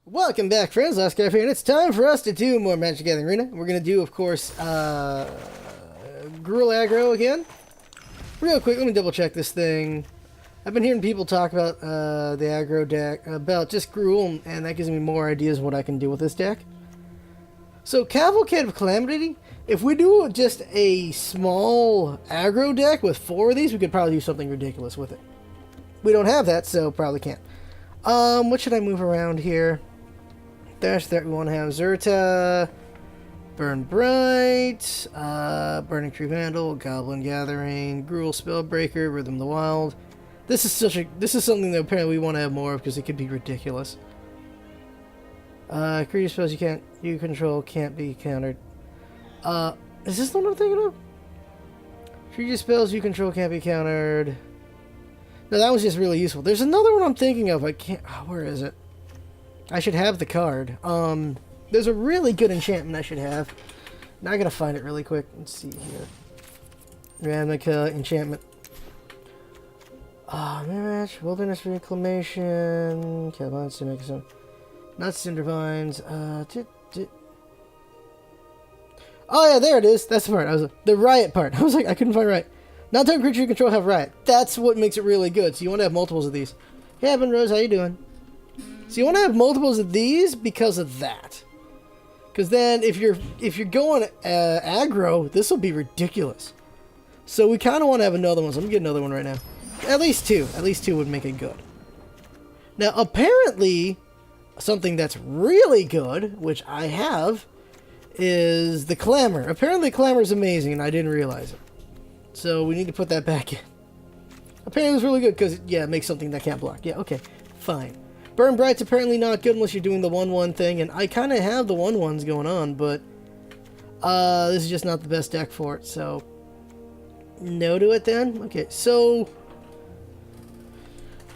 Welcome back, friends. Scarf here, and it's time for us to do more MTGArena. We're going to do, of course, Gruul Aggro again. Real quick, let me double check this thing. I've been hearing people talk about the Aggro deck, about just Gruul, and that gives me more ideas of what I can do with this deck. So, Cavalcade of Calamity, if we do just a small Aggro deck with 4 of these, we could probably do something ridiculous with it. We don't have that, so probably can't. What should I move around here? Dash that we want to have Zerta, Burn Bright, Burning Tree Vandal, Goblin Gathering, Gruul Spellbreaker, Rhythm of the Wild. This is something that apparently we want to have more of because it could be ridiculous. Creature spells you control can't be countered. Is this the one I'm thinking of? Creature spells you control can't be countered. No, that was just really useful. There's another one I'm thinking of. I can't. Oh, where is it? I should have the card. There's a really good enchantment I should have. Now I gotta find it really quick. Let's see here. Ravnica enchantment. Mirage, Wilderness Reclamation, Cavalier Cinnamon, not Cindervines. Oh yeah, there it is. That's the part. The riot part. I was like, I couldn't find riot. Non-type creature you control have riot. That's what makes it really good. So you want to have multiples of these. Hey, Evan Rose, how you doing? So you want to have multiples of these because of that. Because then if you're going aggro, this will be ridiculous. So we kind of want to have another one. So let me get another one right now. At least 2. At least 2 would make it good. Now apparently, something that's really good, which I have, is the Clamor. Apparently Clamor is amazing, and I didn't realize it. So we need to put that back in. Apparently it's really good because, yeah, it makes something that can't block. Yeah, okay, fine. Burn Bright's apparently not good unless you're doing the 1-1 thing, and I kind of have the 1-1s going on, but this is just not the best deck for it, so no to it then? Okay, so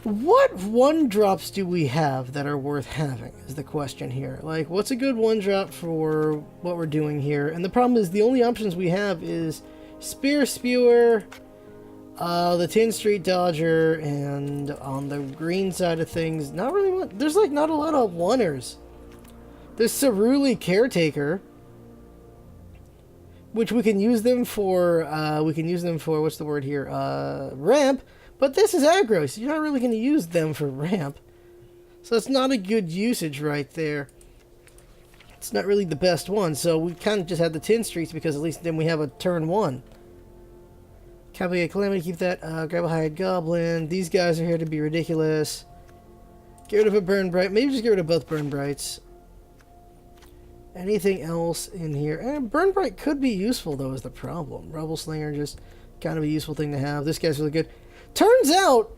what 1-drops do we have that are worth having is the question here. Like, what's a good 1-drop for what we're doing here? And the problem is the only options we have is Spear Spewer, the Tin Street Dodger, and on the green side of things, not really much. There's like not a lot of oneers. There's Ceruli Caretaker, which we can use them for, what's the word here, ramp, but this is aggro, so you're not really going to use them for ramp. So it's not a good usage right there. It's not really the best one, so we kind of just had the Tin Streets because at least then we have a turn 1. Cavalcade Calamity, keep that. Gravelhide Goblin. These guys are here to be ridiculous. Get rid of a Burn Bright. Maybe just get rid of both Burn Brights. Anything else in here? And Burn Bright could be useful, though, is the problem. Rubble Slinger, just kind of a useful thing to have. This guy's really good. Turns out,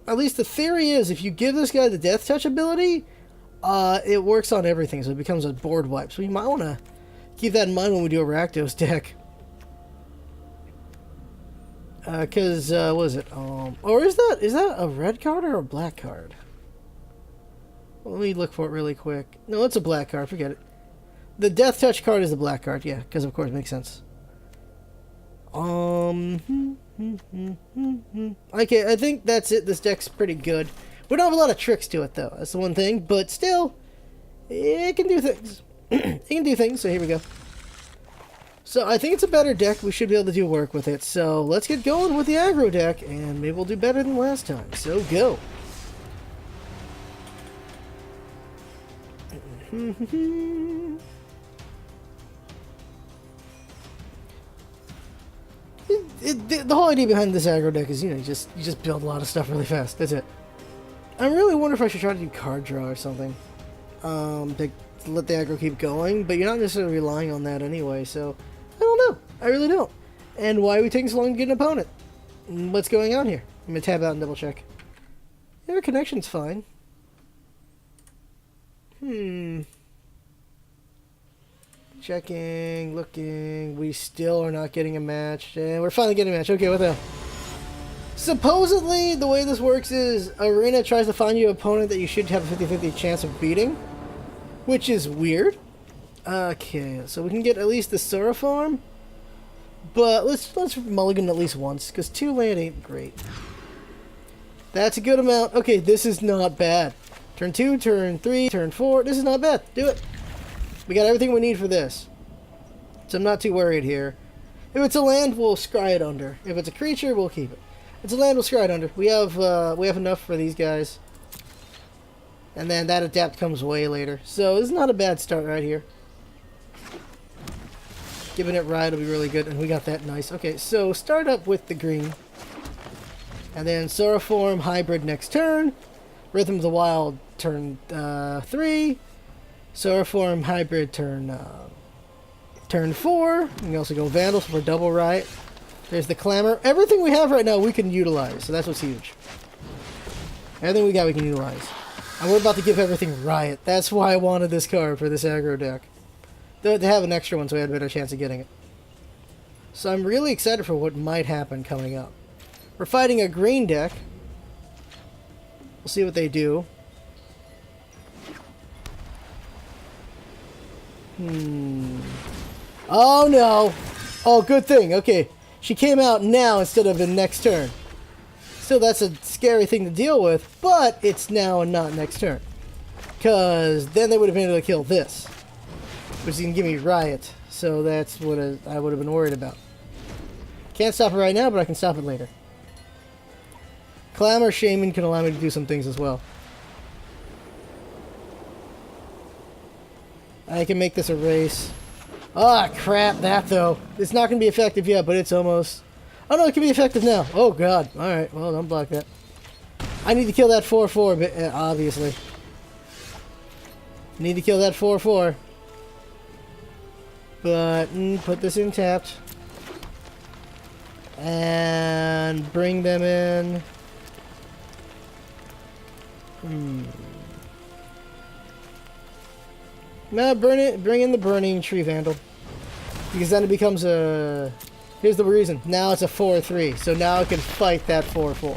at least the theory is, if you give this guy the Death Touch ability, it works on everything, so it becomes a board wipe. So you might want to keep that in mind when we do a Rakdos deck. Because, what is it? Or is that a red card or a black card? Well, let me look for it really quick. No, it's a black card. Forget it. The Death Touch card is the black card. Yeah, because of course it makes sense. Okay, I think that's it. This deck's pretty good. We don't have a lot of tricks to it, though. That's the one thing. But still, it can do things. It can do things, so here we go. So I think it's a better deck. We should be able to do work with it. So let's get going with the aggro deck, and maybe we'll do better than last time. So go. The whole idea behind this aggro deck is, you just build a lot of stuff really fast. That's it. I really wonder if I should try to do card draw or something. To let the aggro keep going, but you're not necessarily relying on that anyway, so I don't know. I really don't. And why are we taking so long to get an opponent? What's going on here? I'm going to tab out and double check. Yeah, our connection's fine. Checking, looking. We still are not getting a match. And we're finally getting a match. Okay, what the hell? Supposedly, the way this works is Arena tries to find you an opponent that you should have a 50-50 chance of beating, which is weird. Okay, so we can get at least the Sora farm, but let's mulligan at least once, because 2 land ain't great. That's a good amount. Okay, this is not bad. Turn 2, turn 3, turn 4. This is not bad. Do it. We got everything we need for this. So I'm not too worried here. If it's a land, we'll scry it under. If it's a creature, we'll keep it. If it's a land, we'll scry it under. We have enough for these guys. And then that adapt comes way later. So this is not a bad start right here. Giving it ride will be really good. And we got that nice. Okay, so start up with the green. And then Soroform Hybrid next turn. Rhythm of the Wild turn 3. Soroform Hybrid turn 4. We can also go Vandals for double riot. There's the Clamor. Everything we have right now we can utilize, so that's what's huge. Everything we got we can utilize. And we're about to give everything riot. That's why I wanted this card for this aggro deck. They have an extra one so we had a better chance of getting it. So I'm really excited for what might happen coming up. We're fighting a green deck. We'll see what they do. Oh no! Oh, good thing. Okay. She came out now instead of in next turn. Still, that's a scary thing to deal with, but it's now and not next turn. Because then they would have been able to kill this. Which is going to give me riot. So that's what I would have been worried about. Can't stop it right now, but I can stop it later. Clamor Shaman can allow me to do some things as well. I can make this a race. Ah, crap, that though. It's not going to be effective yet, but it's almost... Oh no, it can be effective now. Oh god. Alright, well, don't block that. I need to kill that 4-4, obviously. Need to kill that 4-4. Button, put this in tapped. And bring them in. No, burn it. Bring in the Burning Tree Vandal. Because then it becomes a... Here's the reason. Now it's a 4-3. So now it can fight that 4-4.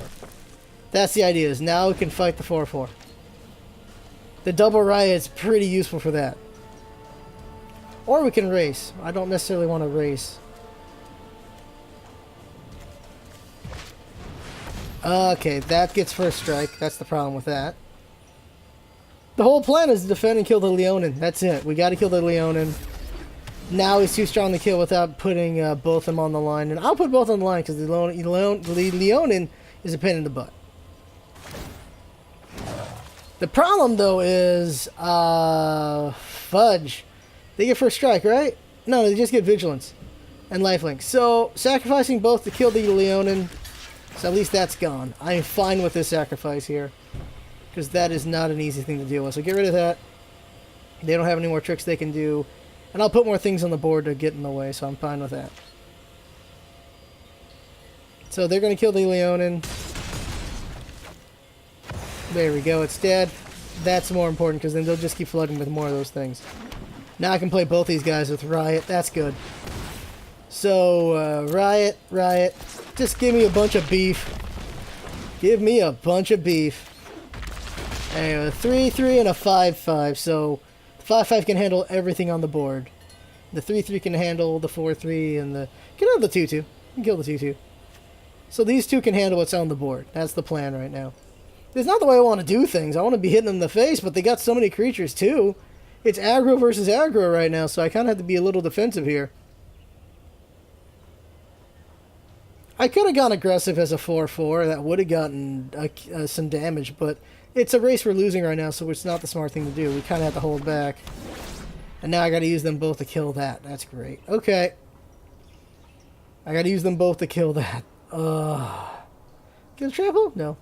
That's the idea, is now it can fight the 4-4. The double riot is pretty useful for that. Or we can race. I don't necessarily want to race. Okay, that gets first strike. That's the problem with that. The whole plan is to defend and kill the Leonin. That's it. We got to kill the Leonin. Now he's too strong to kill without putting both of them on the line. And I'll put both on the line because the Leonin is a pain in the butt. The problem, though, is... fudge. They get first strike, right? No, they just get Vigilance and Lifelink. So, sacrificing both to kill the Leonin... So at least that's gone. I'm fine with this sacrifice here. Because that is not an easy thing to deal with. So get rid of that. They don't have any more tricks they can do. And I'll put more things on the board to get in the way, so I'm fine with that. So they're going to kill the Leonin. There we go, it's dead. That's more important, because then they'll just keep flooding with more of those things. Now I can play both these guys with Riot. That's good. So, Riot. Just give me a bunch of beef. Give me a bunch of beef. Anyway, a 3-3 and a 5-5. So, the 5-5 can handle everything on the board. The 3-3 can handle the 4-3 and the... Can handle the 2-2. You can kill the 2-2. So these two can handle what's on the board. That's the plan right now. It's not the way I want to do things. I want to be hitting them in the face, but they got so many creatures too. It's aggro versus aggro right now, so I kind of have to be a little defensive here. I could have gone aggressive as a 4-4. That would have gotten some damage, but it's a race we're losing right now, so it's not the smart thing to do. We kind of have to hold back. And now I got to use them both to kill that. That's great. Okay. I got to use them both to kill that. Get a trample? No.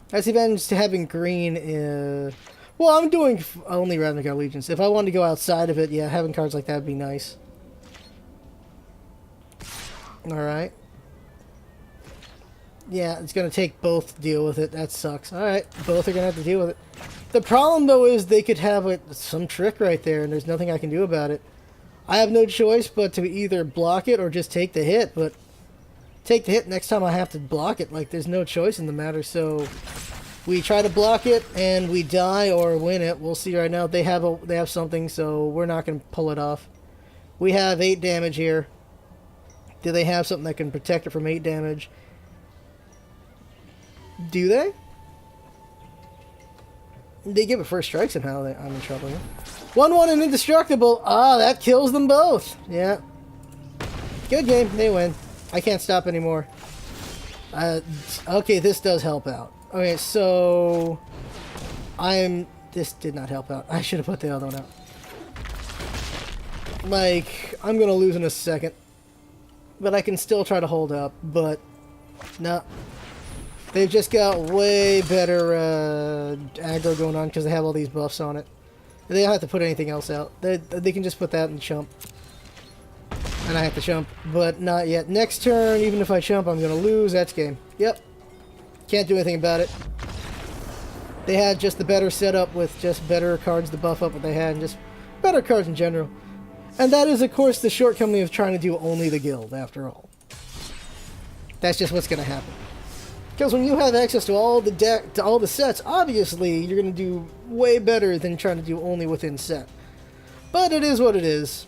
That's the advantage to having green. Well, I'm doing only Ravnica Allegiance. If I wanted to go outside of it, yeah, having cards like that would be nice. Alright. Yeah, it's going to take both to deal with it. That sucks. Alright, both are going to have to deal with it. The problem, though, is they could have some trick right there, and there's nothing I can do about it. I have no choice but to either block it or just take the hit, but take the hit next time I have to block it. Like, there's no choice in the matter, so we try to block it, and we die or win it. We'll see right now. They have something, so we're not going to pull it off. We have 8 damage here. Do they have something that can protect it from 8 damage? Do they? They give it first strike somehow. I'm in trouble here. 1-1 and indestructible. Ah, that kills them both. Yeah. Good game. They win. I can't stop anymore. Okay, this does help out. Okay, so... This did not help out. I should have put the other one out. Like, I'm going to lose in a second. But I can still try to hold up. But, no. They've just got way better aggro going on because they have all these buffs on it. They don't have to put anything else out. They can just put that and chump. And I have to chump, but not yet. Next turn, even if I chump, I'm going to lose. That's game. Yep. Can't do anything about it. They had just the better setup with just better cards to buff up what they had, and just better cards in general. And that is, of course, the shortcoming of trying to do only the guild, after all. That's just what's going to happen. Because when you have access to all the deck, to all the sets, obviously you're going to do way better than trying to do only within set. But it is what it is.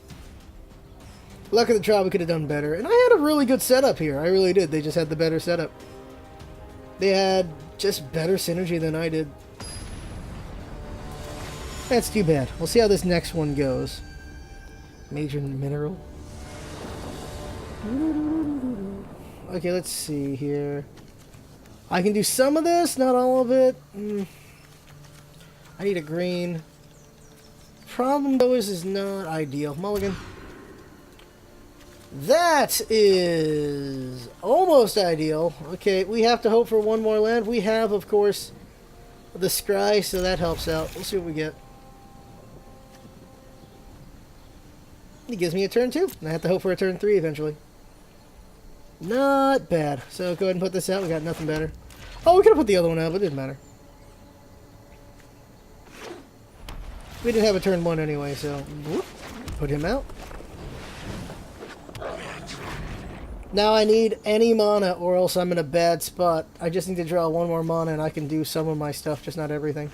Luck of the draw, we could have done better. And I had a really good setup here. I really did. They just had the better setup. They had just better synergy than I did. That's too bad. We'll see how this next one goes. Major mineral. Okay, let's see here. I can do some of this, not all of it. I need a green. Problem though is not ideal. Mulligan. That is almost ideal. Okay, we have to hope for one more land. We have, of course, the scry, so that helps out. We'll see what we get. It gives me a turn 2. And I have to hope for a turn 3 eventually. Not bad. So go ahead and put this out. We got nothing better. Oh, we could have put the other one out, but it didn't matter. We didn't have a turn 1 anyway, so whoop, put him out. Now I need any mana or else I'm in a bad spot. I just need to draw one more mana and I can do some of my stuff, just not everything.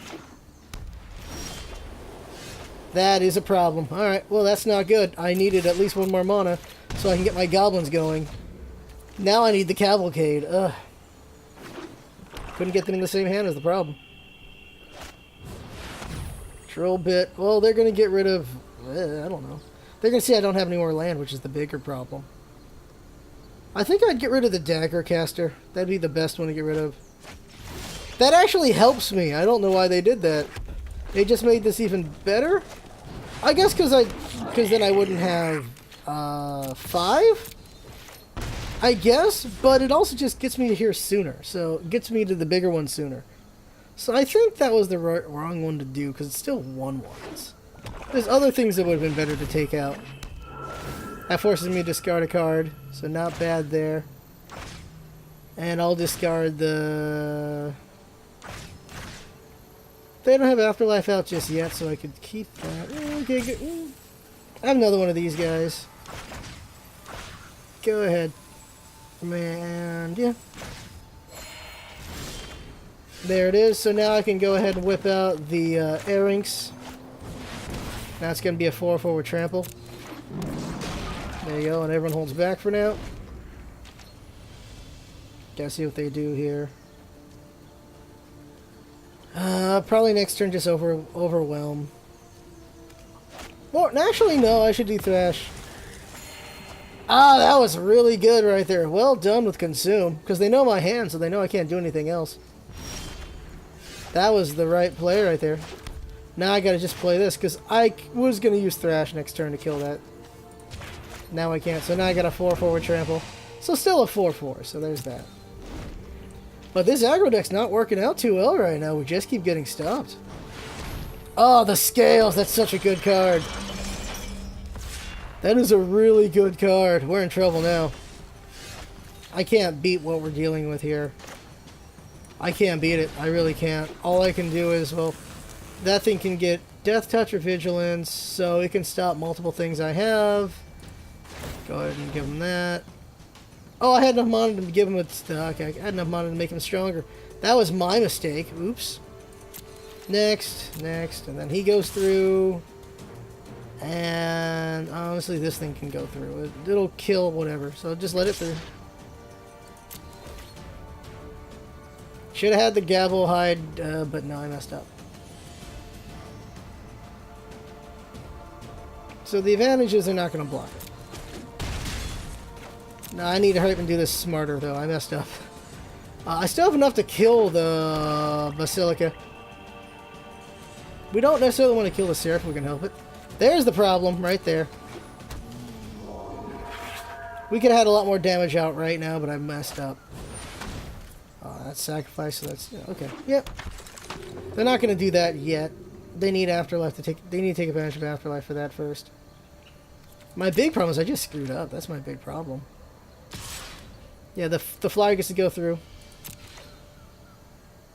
That is a problem. Alright, well that's not good. I needed at least one more mana so I can get my goblins going. Now I need the cavalcade. Ugh. Couldn't get them in the same hand is the problem. Troll bit. Well, they're going to get rid of... I don't know. They're going to see I don't have any more land, which is the bigger problem. I think I'd get rid of the dagger caster. That'd be the best one to get rid of. That actually helps me. I don't know why they did that. They just made this even better? I guess because then I wouldn't have 5? I guess, but it also just gets me to here sooner. So it gets me to the bigger one sooner. So I think that was the wrong one to do because it's still 1/1s. There's other things that would have been better to take out. That forces me to discard a card, so not bad there. And I'll discard the... They don't have Afterlife out just yet, so I could keep that. Okay, good. I have another one of these guys. Go ahead. And yeah. There it is. So now I can go ahead and whip out the Airrinks. Now it's going to be a 4/4 with trample. There you go, and everyone holds back for now. Gotta see what they do here. Probably next turn just overwhelm. Or actually, no, I should do Thrash. Ah, that was really good right there. Well done with Consume, because they know my hand, so they know I can't do anything else. That was the right play right there. Now I gotta just play this, because I was gonna use Thrash next turn to kill that. Now I can't, so now I got a 4/4 with trample. So still a 4/4, so there's that. But this aggro deck's not working out too well right now. We just keep getting stopped. Oh, the Scales! That's such a good card. That is a really good card. We're in trouble now. I can't beat what we're dealing with here. I can't beat it. I really can't. All I can do is, well, that thing can get Death Touch or Vigilance, so it can stop multiple things I have. Go ahead and give him that. Oh, I had enough mana to give him okay, I had enough mana to make him stronger. That was my mistake. Oops. Next, and then he goes through. And honestly, this thing can go through. It'll kill whatever, so just let it through. Should have had the gavel hide, but no, I messed up. So the advantage is they're not going to block it. Now I need to hurry up and do this smarter, though. I messed up. I still have enough to kill the Basilica. We don't necessarily want to kill the Seraph if we can help it. There's the problem, right there. We could have had a lot more damage out right now, but I messed up. Oh, that's sacrifice, so that's... okay, yep. They're not going to do that yet. They need Afterlife to take... They need to take advantage of Afterlife for that first. My big problem is I just screwed up. That's my big problem. Yeah, the flyer gets to go through.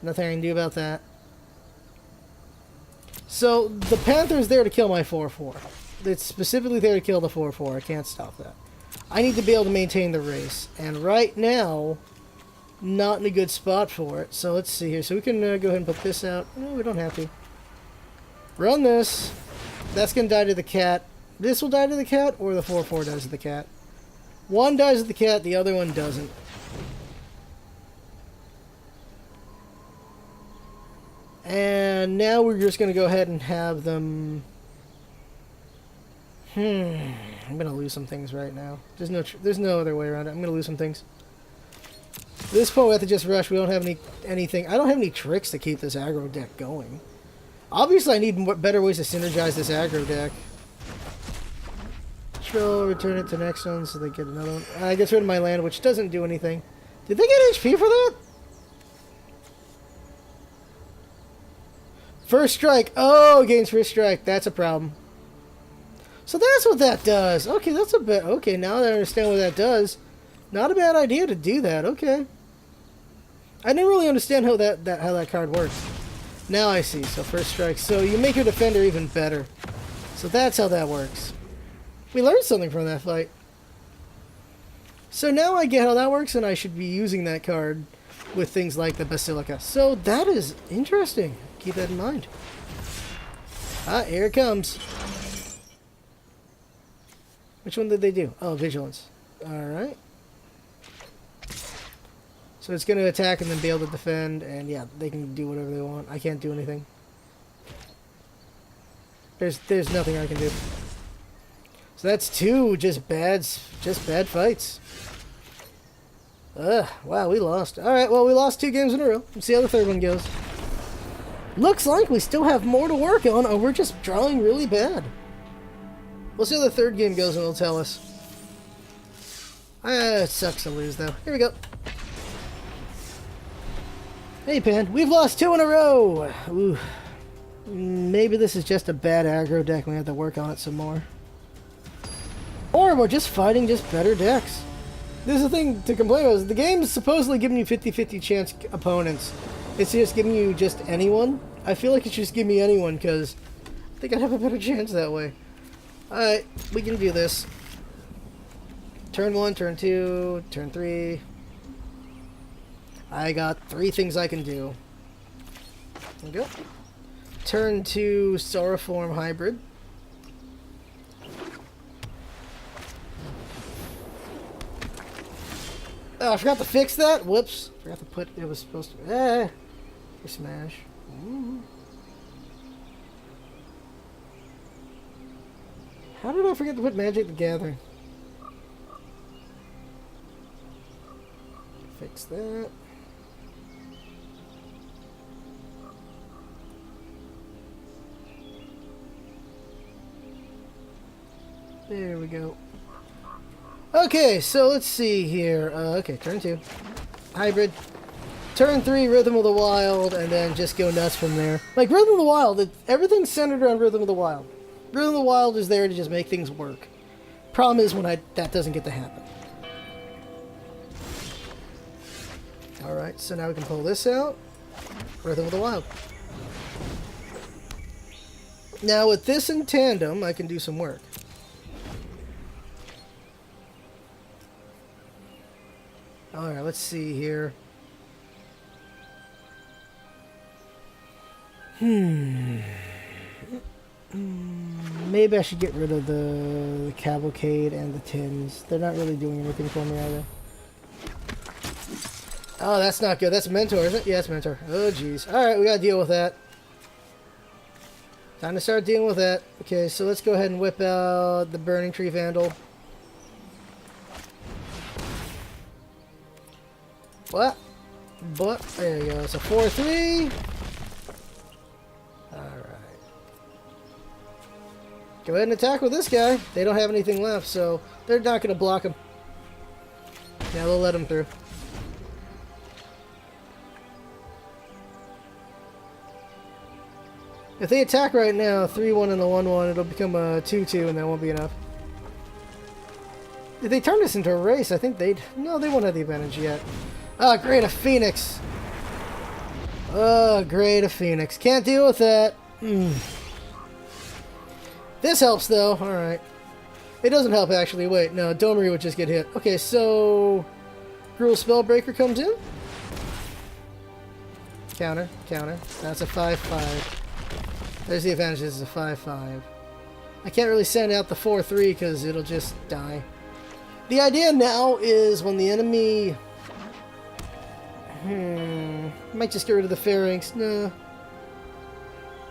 Nothing I can do about that. So, the Panther's there to kill my 4-4. It's specifically there to kill the 4-4. I can't stop that. I need to be able to maintain the race. And right now, not in a good spot for it. So, let's see here. So, we can go ahead and put this out. No, we don't have to. Run this. That's going to die to the cat. This will die to the cat, or the 4-4 dies to the cat. One dies to the cat, the other one doesn't. And now we're just going to go ahead and have them... I'm going to lose some things right now. There's no other way around it. I'm going to lose some things. At this point, we have to just rush. We don't have anything. I don't have any tricks to keep this aggro deck going. Obviously, I need better ways to synergize this aggro deck. Return it to the next one so they get another one. I get rid of my land, which doesn't do anything. Did they get HP for that? First strike. Oh, gains first strike. That's a problem. So that's what that does. Okay, that's a bit... okay, now that I understand what that does. Not a bad idea to do that. Okay. I didn't really understand how that card works. Now I see. So first strike. So you make your defender even better. So that's how that works. We learned something from that fight. So now I get how that works, and I should be using that card with things like the Basilica. So that is interesting. Keep that in mind. Ah, here it comes. Which one did they do? Oh, Vigilance. Alright. So it's going to attack and then be able to defend, and yeah, they can do whatever they want. I can't do anything. There's nothing I can do. So that's two just bad fights. Ugh, wow, we lost. Alright, well, we lost 2 games in a row. Let's see how the third one goes. Looks like we still have more to work on, or we're just drawing really bad. We'll see how the third game goes, and it'll tell us. It sucks to lose, though. Here we go. Hey, Pan, we've lost 2 in a row! Ooh. Maybe this is just a bad aggro deck, and we have to work on it some more. Or we're just fighting just better decks. This is the thing to complain about. Is the game is supposedly giving you 50-50 chance opponents. It's just giving you just anyone. I feel like it should just give me anyone, because I think I'd have a better chance that way. Alright, we can do this. Turn 1, turn 2, turn 3. I got 3 things I can do. There we go. Turn 2, Sorrowform Hybrid. Oh, I forgot to fix that. Whoops. Forgot to put... it was supposed to... smash. Ooh. How did I forget to put Magic the Gathering? Fix that. There we go. Okay, so let's see here. Okay, turn 2. Hybrid. Turn 3, Rhythm of the Wild, and then just go nuts from there. Like, Rhythm of the Wild, everything's centered around Rhythm of the Wild. Rhythm of the Wild is there to just make things work. Problem is when that doesn't get to happen. Alright, so now we can pull this out. Rhythm of the Wild. Now, with this in tandem, I can do some work. Alright, let's see here. Maybe I should get rid of the Cavalcade and the Tins. They're not really doing anything for me either. Oh, that's not good. That's Mentor, isn't it? Yeah, it's Mentor. Oh, jeez. Alright, we gotta deal with that. Time to start dealing with that. Okay, so let's go ahead and whip out the Burning Tree Vandal. What? But there you go. It's a 4-3. Alright. Go ahead and attack with this guy. They don't have anything left, so they're not going to block him. Yeah, they'll let him through. If they attack right now, 3-1 and a 1-1, it'll become a 2-2, and that won't be enough. If they turn this into a race, I think they'd... No, they won't have the advantage yet. Ah, great, a Phoenix. Oh, great, a Phoenix. Can't deal with that. This helps, though. Alright. It doesn't help, actually. Wait, no, Domery would just get hit. Okay, so... Gruul Spellbreaker comes in. Counter, counter. That's a 5-5. There's the advantage. This is a 5-5. I can't really send out the 4-3 because it'll just die. The idea now is when the enemy... Might just get rid of the Pharynx. No.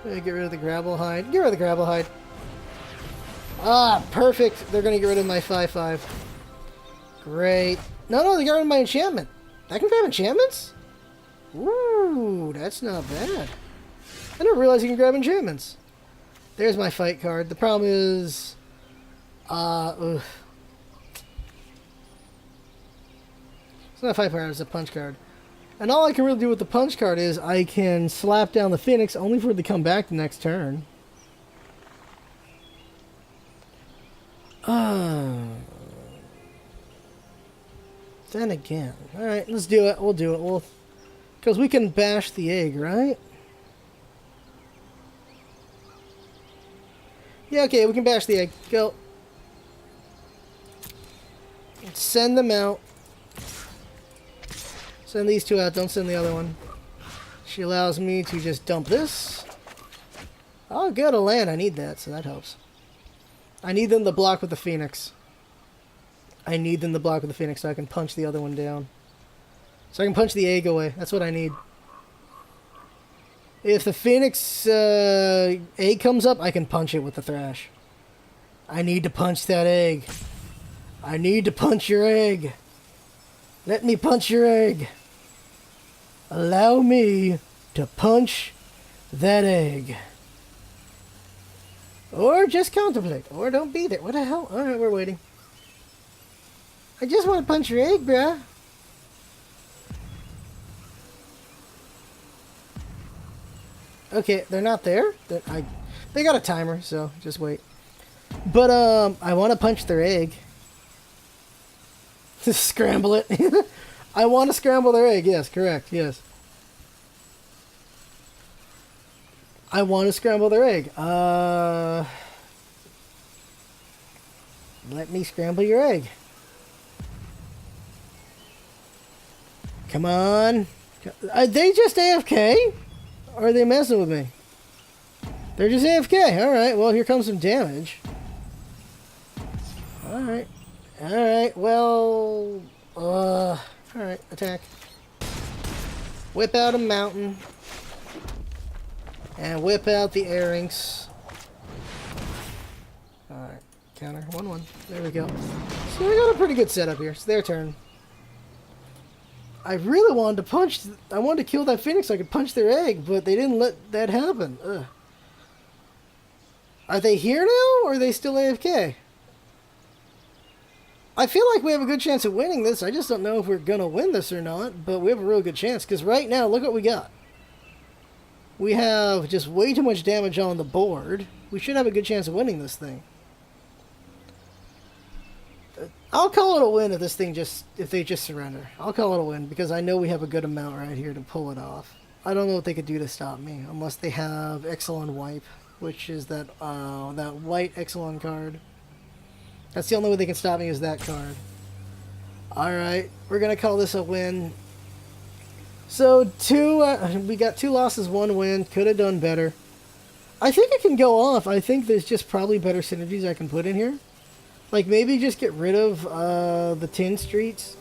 Get rid of the Gravelhide. Get rid of the Gravelhide. Ah, perfect. They're going to get rid of my 5-5. Great. No, they got rid of my enchantment. I can grab enchantments? Ooh, that's not bad. I didn't realize you can grab enchantments. There's my fight card. The problem is... It's not a fight card, it's a punch card. And all I can really do with the punch card is I can slap down the Phoenix only for it to come back the next turn. Then again. Alright, let's do it. We'll do it. Because we can bash the egg, right? Yeah, okay, we can bash the egg. Go. Send them out. Send these two out. Don't send the other one. She allows me to just dump this. Oh, good, a land. I need that, so that helps. I need them to block with the Phoenix. I need them to block with the Phoenix so I can punch the other one down. So I can punch the egg away. That's what I need. If the Phoenix egg comes up, I can punch it with the Thrash. I need to punch that egg. I need to punch your egg. Let me punch your egg. Allow me to punch that egg. Or just contemplate. Or don't be there. What the hell? Alright, we're waiting. I just want to punch your egg, bruh. Okay, they're not there. They got a timer, so just wait. But, I want to punch their egg. Scramble it. I want to scramble their egg. Yes, correct. Yes. I want to scramble their egg. Let me scramble your egg. Come on. Are they just AFK? Or are they messing with me? They're just AFK. Alright, well, here comes some damage. Alright. Alright, well... Alright, attack. Whip out a mountain. And whip out the earrings. Alright, counter. 1-1. There we go. So we got a pretty good setup here. It's their turn. I really wanted to punch... I wanted to kill that Phoenix so I could punch their egg, but they didn't let that happen. Ugh. Are they here now, or are they still AFK? I feel like we have a good chance of winning this. I just don't know if we're going to win this or not, but we have a real good chance, because right now, look what we got. We have just way too much damage on the board. We should have a good chance of winning this thing. I'll call it a win if if they just surrender. I'll call it a win because I know we have a good amount right here to pull it off. I don't know what they could do to stop me unless they have Exelon Wipe, which is that white Exelon card. That's the only way they can stop me is that card. Alright, we're going to call this a win. So, we got 2 losses, 1 win. Could have done better. I think it can go off. I think there's just probably better synergies I can put in here. Like, maybe just get rid of the Tin Streets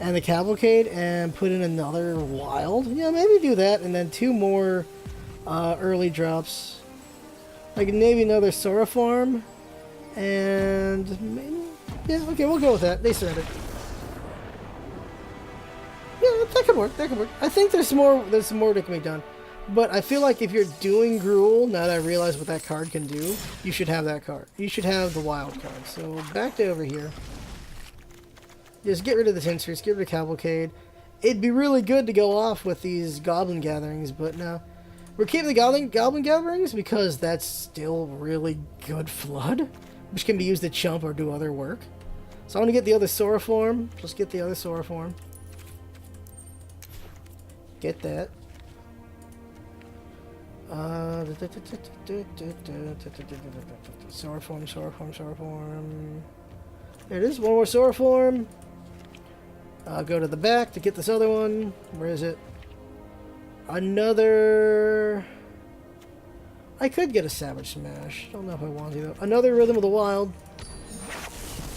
and the Cavalcade and put in another Wild. Yeah, maybe do that. And then 2 more early drops. Like maybe another Sora farm. And maybe, yeah, okay, we'll go with that. They surrendered. Yeah, that could work. That could work. I think there's some more that can be done. But I feel like if you're doing Gruul, now that I realize what that card can do, you should have that card. You should have the wild card. So back to over here. Just get rid of the Tincers, get rid of Cavalcade. It'd be really good to go off with these Goblin Gatherings, but no. We're keeping the Goblin Gatherings because that's still really good Flood, which can be used to chump or do other work. So I want to get the other Sora form. Let's get the other Sora form. Get that. Sora form. There it is. One more Sora form. Go to the back to get this other one. Where is it? Another... I could get a Savage Smash. Don't know if I want to, though. Another Rhythm of the Wild.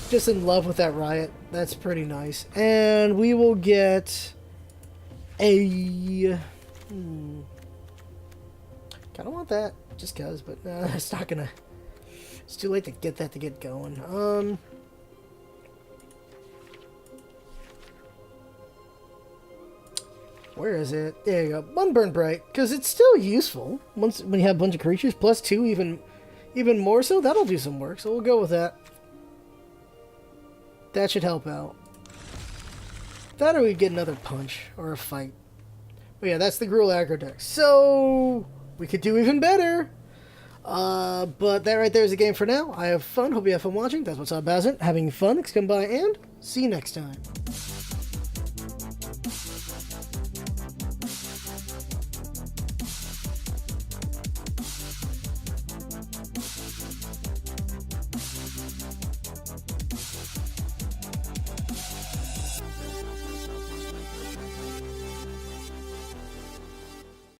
Just in love with that Riot. That's pretty nice. And we will get a... Kind of want that. Just cuz, but it's not gonna... It's too late to get that to get going. Where is it? There you go. One Burn Bright, because it's still useful when you have a bunch of creatures. Plus 2, even more so. That'll do some work, so we'll go with that. That should help out. That or we get another punch or a fight. But yeah, that's the Gruul aggro deck. So we could do even better. But that right there is the game for now. I have fun. Hope you have fun watching. That's what's up, Bazant. Having fun. Come by and see you next time.